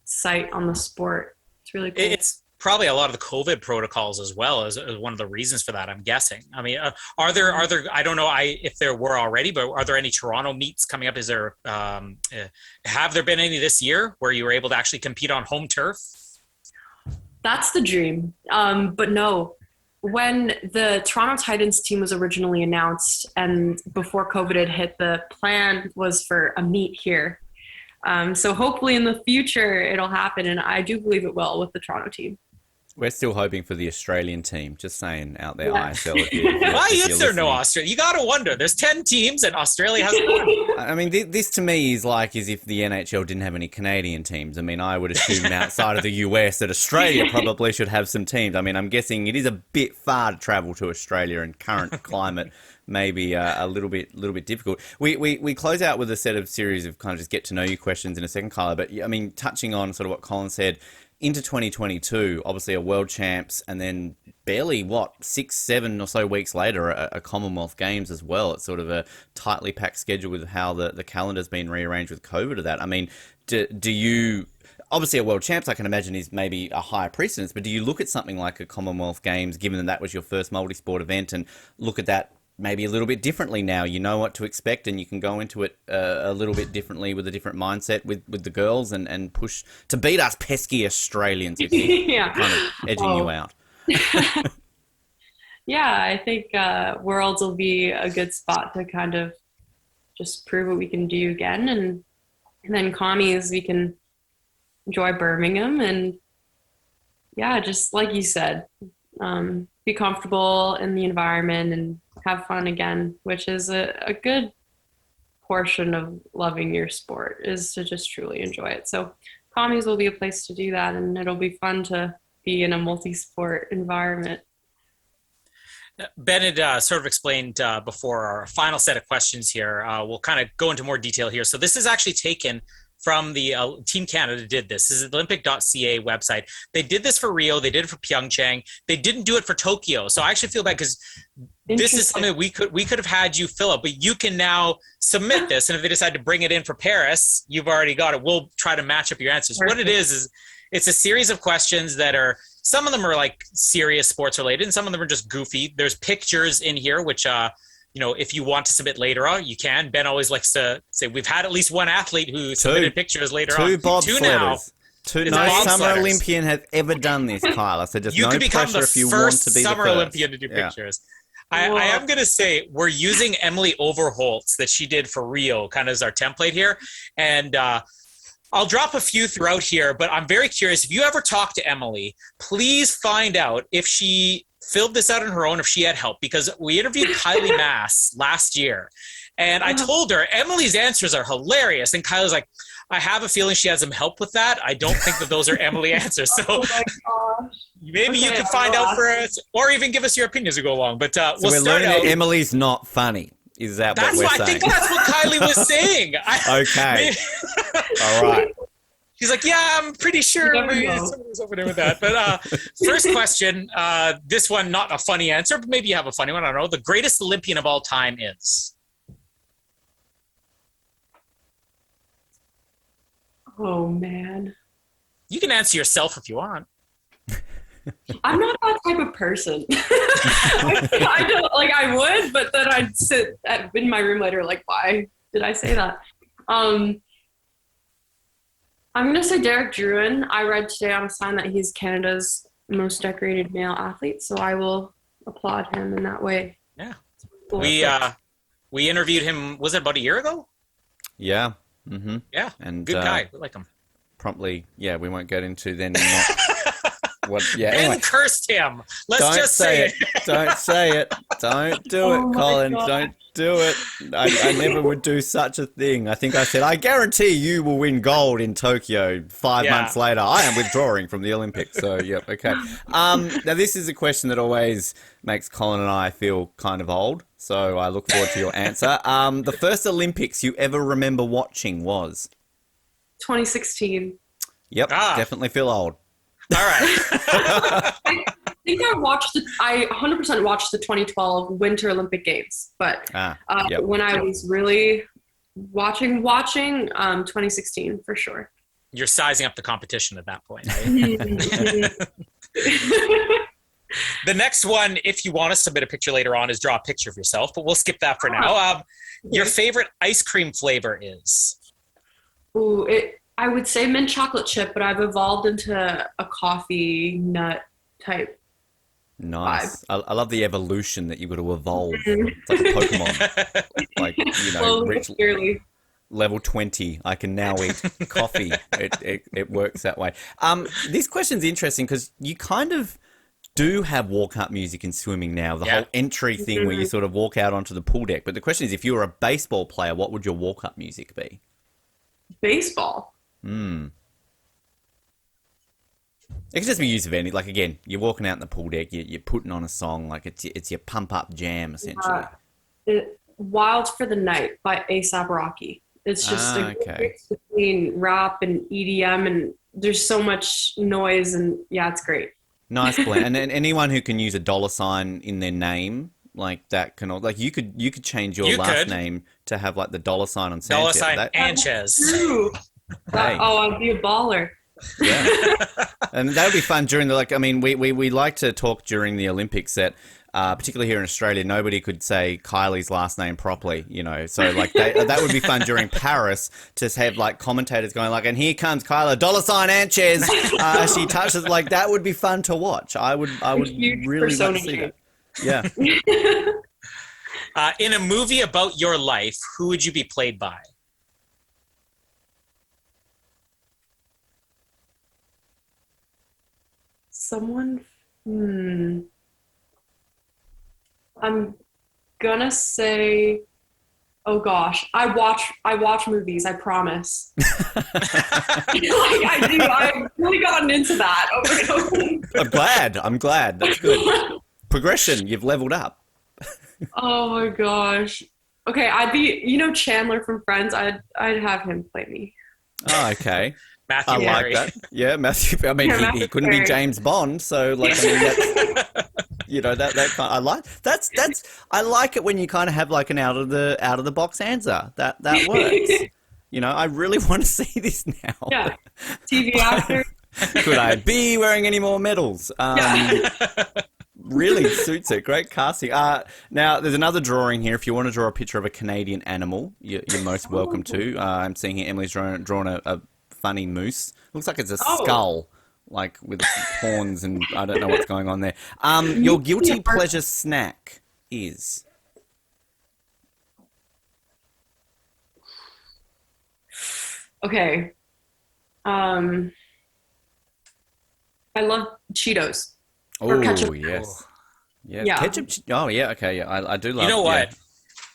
sight on the sport. It's really cool. It's probably a lot of the COVID protocols as well as one of the reasons for that, I'm guessing. I mean, are there, I don't know if there were already, but are there any Toronto meets coming up? Is there, have there been any this year where you were able to actually compete on home turf? That's the dream. But no, when the Toronto Titans team was originally announced and before COVID had hit, the plan was for a meet here. So hopefully in the future it'll happen, and I do believe it will with the Toronto team. We're still hoping for the Australian team. Just saying out there, Yeah. ISL. Why if is you're there no listening. Australia? You got to wonder. There's 10 teams and Australia has one. I mean, this to me is like as if the NHL didn't have any Canadian teams. I mean, I would assume outside of the US that Australia probably should have some teams. I mean, I'm guessing it is a bit far to travel to Australia in current climate. Maybe a little bit difficult. We close out with a set of series of kind of just get to know you questions in a second, Kyla. But I mean, touching on sort of what Colin said, into 2022, obviously a world champs, and then barely 6, 7 or so weeks later, a Commonwealth Games as well. It's sort of a tightly packed schedule with how the calendar's been rearranged with COVID to that. I mean, do you? Obviously, a world champs, I can imagine, is maybe a higher precedence, but do you look at something like a Commonwealth Games, given that was your first multi-sport event, and look at that maybe a little bit differently now. You know what to expect, and you can go into it a little bit differently with a different mindset with the girls and push to beat us pesky Australians who keep Yeah. kind of edging you out. Yeah, I think Worlds will be a good spot to kind of just prove what we can do again. And then commies, we can enjoy Birmingham. And yeah, just like you said, be comfortable in the environment and have fun again, which is a good portion of loving your sport, is to just truly enjoy it. So commies will be a place to do that, and it'll be fun to be in a multi-sport environment. Ben had sort of explained before our final set of questions here. We'll kind of go into more detail here. So this is actually taken from the Team Canada did this. This is the Olympic.ca website. They did this for Rio. They did it for Pyeongchang. They didn't do it for Tokyo. So I actually feel bad because this is something we could have had you fill up, but you can now submit this. And if they decide to bring it in for Paris, you've already got it. We'll try to match up your answers. Perfect. What it is it's a series of questions that are, some of them are like serious sports related and some of them are just goofy. There's pictures in here, which, if you want to submit later on, you can. Ben always likes to say we've had at least one athlete who submitted pictures later on. Two bobsledders. No summer Olympian has ever done this, Kyla. So just you no could become pressure the if you want to be the summer first. Olympian to do pictures. I am going to say we're using Emily Overholtz that she did for Rio kind of as our template here. And I'll drop a few throughout here, but I'm very curious. If you ever talk to Emily, please find out if she filled this out on her own, if she had help, because we interviewed Kylie Mass last year. And I told her, Emily's answers are hilarious. And Kyla's like, I have a feeling she had some help with that. I don't think that those are Emily answers. So Oh my gosh. maybe you can find out for us, or even give us your opinion as we go along. But So we'll we're start learning out. that Emily's not funny. Is that That's what we're what I saying? think that's what Kylie was saying. Okay. All right. She's like, yeah, I'm pretty sure maybe somebody's over there with that. But first question, this one, not a funny answer, but maybe you have a funny one. I don't know. The greatest Olympian of all time is? Oh, man. You can answer yourself if you want. I'm not that type of person. I don't, I would, but then I'd sit in my room later like, why did I say that? I'm going to say Derek Drouin. I read today on a sign that he's Canada's most decorated male athlete, so I will applaud him in that way. Yeah. We interviewed him, was it about a year ago? Yeah. Mm-hmm. Yeah. And good guy. We like him. Promptly, yeah, we won't get into then what. Yeah. Ben Anyway. cursed him. Let's just say it. Don't say it. Don't do it, Colin. God. Don't do it. I never would do such a thing. I think I said, I guarantee you will win gold in Tokyo 5 months later. I am withdrawing from the Olympics. So, yep, okay. Now, this is a question that always makes Colin and I feel kind of old. So I look forward to your answer. The first Olympics you ever remember watching was? 2016. Yep, definitely feel old. All right. I think I 100% watched the 2012 Winter Olympic Games, but when I was really watching 2016 for sure. You're sizing up the competition at that point, right? The next one, if you want to submit a picture later on, is draw a picture of yourself, but we'll skip that for now. Your favorite ice cream flavor is? Ooh, I would say mint chocolate chip, but I've evolved into a coffee nut type. Nice. I love the evolution that you've got to evolve. It's like a Pokemon. Reach level 20. I can now eat coffee. It works that way. This question's interesting because you kind of do have walk-up music in swimming now, the whole entry thing where you sort of walk out onto the pool deck. But the question is, if you were a baseball player, what would your walk-up music be? Baseball. It could just be used of any, like, again, you're walking out in the pool deck, you're putting on a song, like it's your pump-up jam, essentially. Wild for the Night by A$AP Rocky. It's just a mix between rap and EDM, and there's so much noise, and yeah, it's great. Nice blend. And anyone who can use a $sign in their name, like that can, like you could change your last name to have like the $sign on Sanchez. $Sanchez. True. Hey. I'd be a baller. Yeah. And that would be fun during the, like, I mean, we like to talk during the Olympics that, particularly here in Australia, nobody could say Kylie's last name properly, you know. So, like, that would be fun during Paris to have, like, commentators going, like, and here comes Kyla, $Sanchez. She touches, like, that would be fun to watch. I would really like to see that. Yeah. In a movie about your life, who would you be played by? Someone, I'm gonna say, oh gosh, I watch movies, I promise. Like, I do. I've really gotten into that over and over. I'm glad. That's good. Progression. You've leveled up. Oh my gosh. Okay, I'd be, Chandler from Friends. I'd have him play me. Oh, okay. Matthew I Perry. like that. Yeah, Matthew. I mean, Yeah, he couldn't be Perry. James Bond, so like, I mean, that's, that kind. I like that's. I like it when you kind of have like an out of the box answer. That works. I really want to see this now. Yeah. TV actor. Could I be wearing any more medals? Really suits it. Great casting. Now, there's another drawing here. If you want to draw a picture of a Canadian animal, you're most welcome to. I'm seeing here Emily's drawn a funny moose. Looks like it's a skull, like with horns, and I don't know what's going on there. Your guilty pleasure snack is? Okay. I love Cheetos. Or Oh, ketchup. yes. Yeah. Yeah. Ketchup. Oh, yeah. Okay. Yeah. I do love. You know what? Yeah.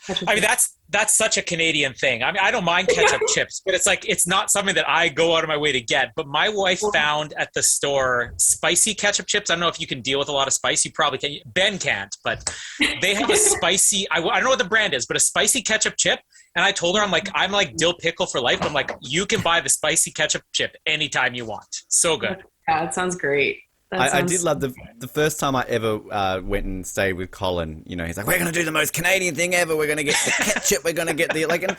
Ketchup. I mean, that's such a Canadian thing. I mean, I don't mind ketchup chips, but it's like, it's not something that I go out of my way to get. But my wife found at the store spicy ketchup chips. I don't know if you can deal with a lot of spice. You probably can. Ben can't, but they have a spicy, I don't know what the brand is, but a spicy ketchup chip. And I told her, I'm like dill pickle for life. I'm like, you can buy the spicy ketchup chip anytime you want. So good. Yeah, it sounds great. I did love the first time I ever went and stayed with Colin. He's like, we're going to do the most Canadian thing ever. We're going to get the ketchup. We're going to get and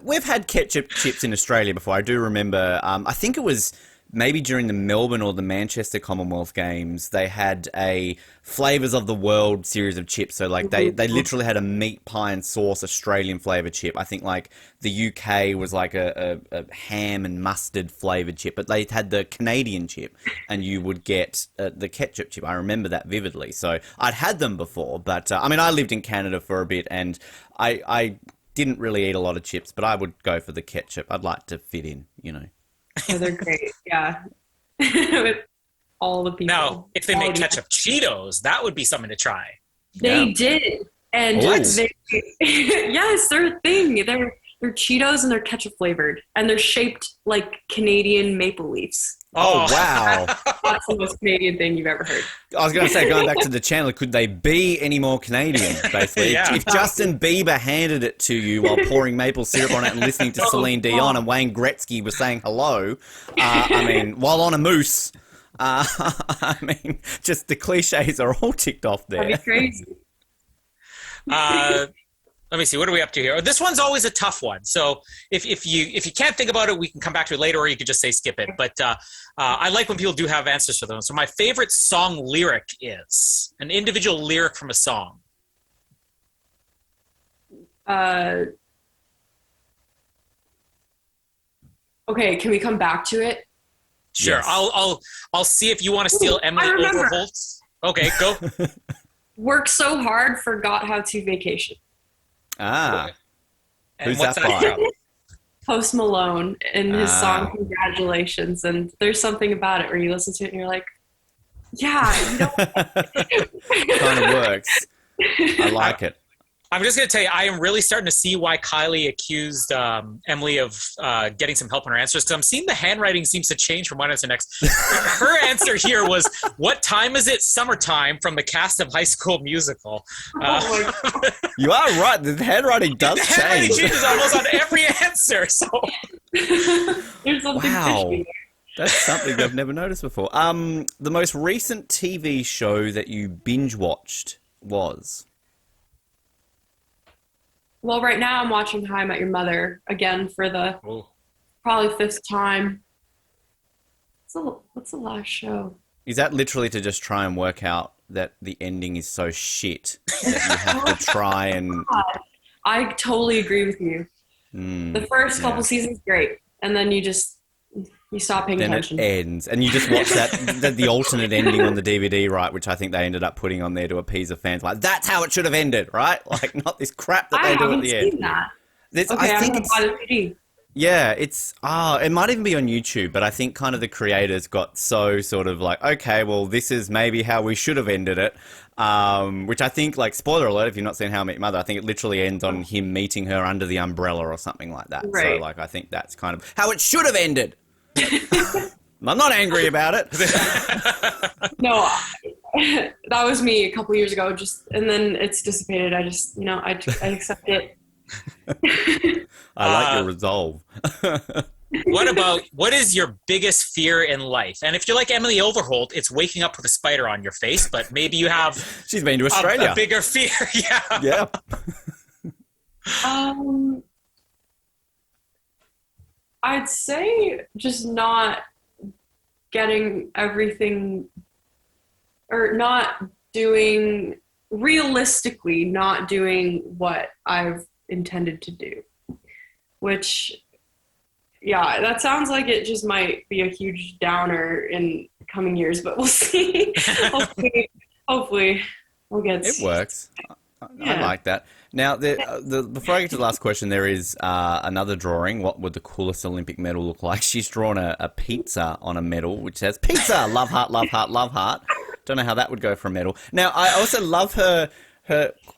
we've had ketchup chips in Australia before. I do remember, I think it was maybe during the Melbourne or the Manchester Commonwealth Games, they had a Flavors of the World series of chips. So like they literally had a meat pie and sauce Australian flavour chip. I think like the UK was like a ham and mustard flavoured chip, but they had the Canadian chip and you would get the ketchup chip. I remember that vividly. So I'd had them before, but I mean, I lived in Canada for a bit and I didn't really eat a lot of chips, but I would go for the ketchup. I'd like to fit in. Oh, they're great. Yeah. With all the people. Now, if they make ketchup Cheetos, that would be something to try. They did. And yes, they're a thing. They're Cheetos and they're ketchup flavored. And they're shaped like Canadian maple leaves. Oh, wow. That's the most Canadian thing you've ever heard. I was going to say, going back to the Chandler, could they be any more Canadian, basically? Yeah. If Justin Bieber handed it to you while pouring maple syrup on it and listening to Celine Dion and Wayne Gretzky was saying hello, I mean, while on a moose, I mean, just the cliches are all ticked off there. That'd be crazy. Let me see. What are we up to here? This one's always a tough one. So if you can't think about it, we can come back to it later, or you could just say skip it. But I like when people do have answers for them. So my favorite song lyric is an individual lyric from a song. Okay, can we come back to it? Sure. Yes. I'll see if you want to steal Emily Overholt's. Okay, go. Worked so hard, forgot how to vacation. Ah. And Who's what's that that by? from? Post Malone in his song Congratulations. And there's something about it where you listen to it and you're like, yeah, Kind of works. I like it. I'm just going to tell you, I am really starting to see why Kylie accused Emily of getting some help on her answers, because I'm seeing the handwriting seems to change from one answer next. Her answer here was, what time is it? Summertime, from the cast of High School Musical. You are right. The handwriting does The handwriting change. changes almost on every answer. So there's something Wow. fishy. That's something I've never noticed before. The most recent TV show that you binge watched was? Well, right now I'm watching How I Met Your Mother again for the probably fifth time. what's the last show? Is that literally to just try and work out that the ending is so shit that you have to try and... I totally agree with you. The first couple seasons, great. And then you stop paying attention. Then it ends. And you just watch the alternate ending on the DVD, right, which I think they ended up putting on there to appease the fans. Like, that's how it should have ended, right? Like, not this crap that they do at the end. I haven't seen that. Okay, I'm going to buy the CD. Yeah, it might even be on YouTube, but I think kind of the creators got so sort of like, okay, well, this is maybe how we should have ended it. Which I think, like, spoiler alert, if you've not seen How I Met Your Mother, I think it literally ends on him meeting her under the umbrella or something like that. Right. So, like, I think that's kind of how it should have ended. I'm not angry about it. No, that was me a couple years ago, and then it's dissipated. I accept it. I like your resolve. What is your biggest fear in life? And if you're like Emily Overholt, it's waking up with a spider on your face, but maybe you have she's been to Australia. A bigger fear. Yeah. I'd say just not getting everything, or not doing what I've intended to do, which, yeah, that sounds like it just might be a huge downer in coming years, but we'll see. hopefully we'll get it works. I like that. Now, before I get to the last question, there is another drawing. What would the coolest Olympic medal look like? She's drawn a pizza on a medal, which says, pizza, love heart, love heart, love heart. Don't know how that would go for a medal. Now, I also love her,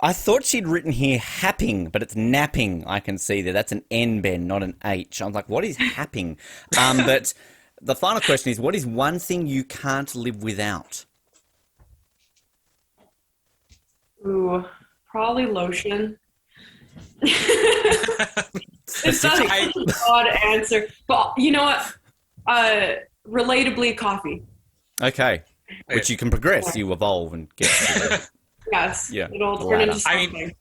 I thought she'd written here happing, but it's napping, I can see there. That's an N, Ben, not an H. I was like, what is happing? But the final question is, what is one thing you can't live without? Ooh, probably lotion. It's such an odd answer. But you know what? Relatably, coffee. Okay. Which you can progress, you evolve and get to yes. Yeah. It'll turn into something. I mean,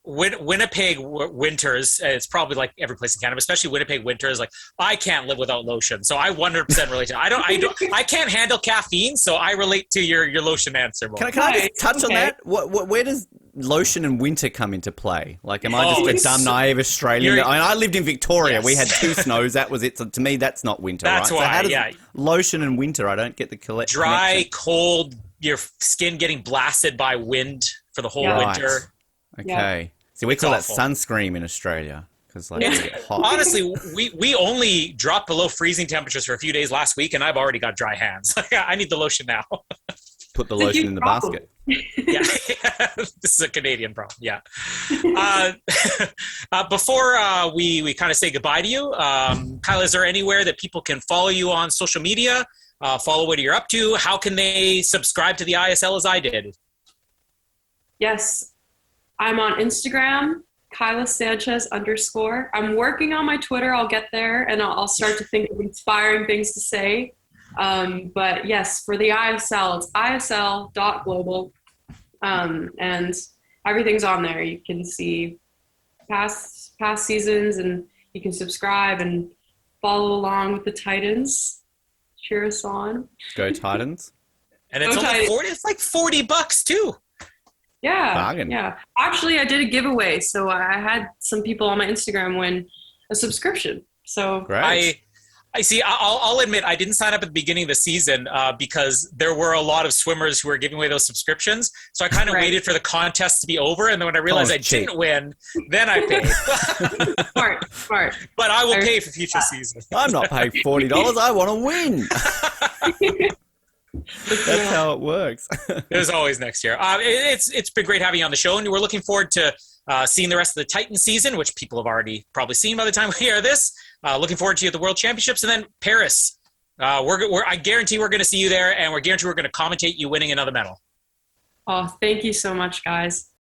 Winnipeg winters, it's probably like every place in Canada, especially Winnipeg winters, like I can't live without lotion. So I 100% relate to it. I can't handle caffeine, so I relate to your lotion answer more. Can I just touch on that? Where does lotion and winter come into play? Like, am I just a dumb, naive Australian? I lived in Victoria. Yes. We had 2 snows. That was it. So to me, that's not winter, that's right? Why, so how does lotion and winter, I don't get the dry, connection. cold, your skin getting blasted by wind for the whole winter. Okay. Yeah. So we call that sunscreen in Australia. Because we get hot. Honestly, we only dropped below freezing temperatures for a few days last week, and I've already got dry hands. I need the lotion now. Put the lotion in the basket. Yeah, this is a Canadian problem. Yeah. Before we kind of say goodbye to you, Kyla, is there anywhere that people can follow you on social media, follow what you're up to? How can they subscribe to the ISL as I did? Yes, I'm on Instagram, Kayla Sanchez _. I'm working on my Twitter. I'll get there, and I'll start to think of inspiring things to say. But yes, for the ISL, it's isl.global. And everything's on there. You can see past seasons, and you can subscribe and follow along with the Titans. Cheer us on. Go Titans. And it's only it's like $40 too. Yeah. Bargain. Yeah. Actually, I did a giveaway. So I had some people on my Instagram win a subscription. So great. I see. I'll admit I didn't sign up at the beginning of the season because there were a lot of swimmers who were giving away those subscriptions. So I kind of waited for the contest to be over, and then when I realized I didn't win, then I paid. Smart. But I will pay for future seasons. I'm not paying $40. I want to win. That's how it works. There's always next year. It's been great having you on the show, and we're looking forward to seeing the rest of the Titan season, which people have already probably seen by the time we hear this. Looking forward to you at the World Championships, and then Paris. I guarantee we're going to see you there, and we're guarantee we're going to commentate you winning another medal. Oh, thank you so much, guys.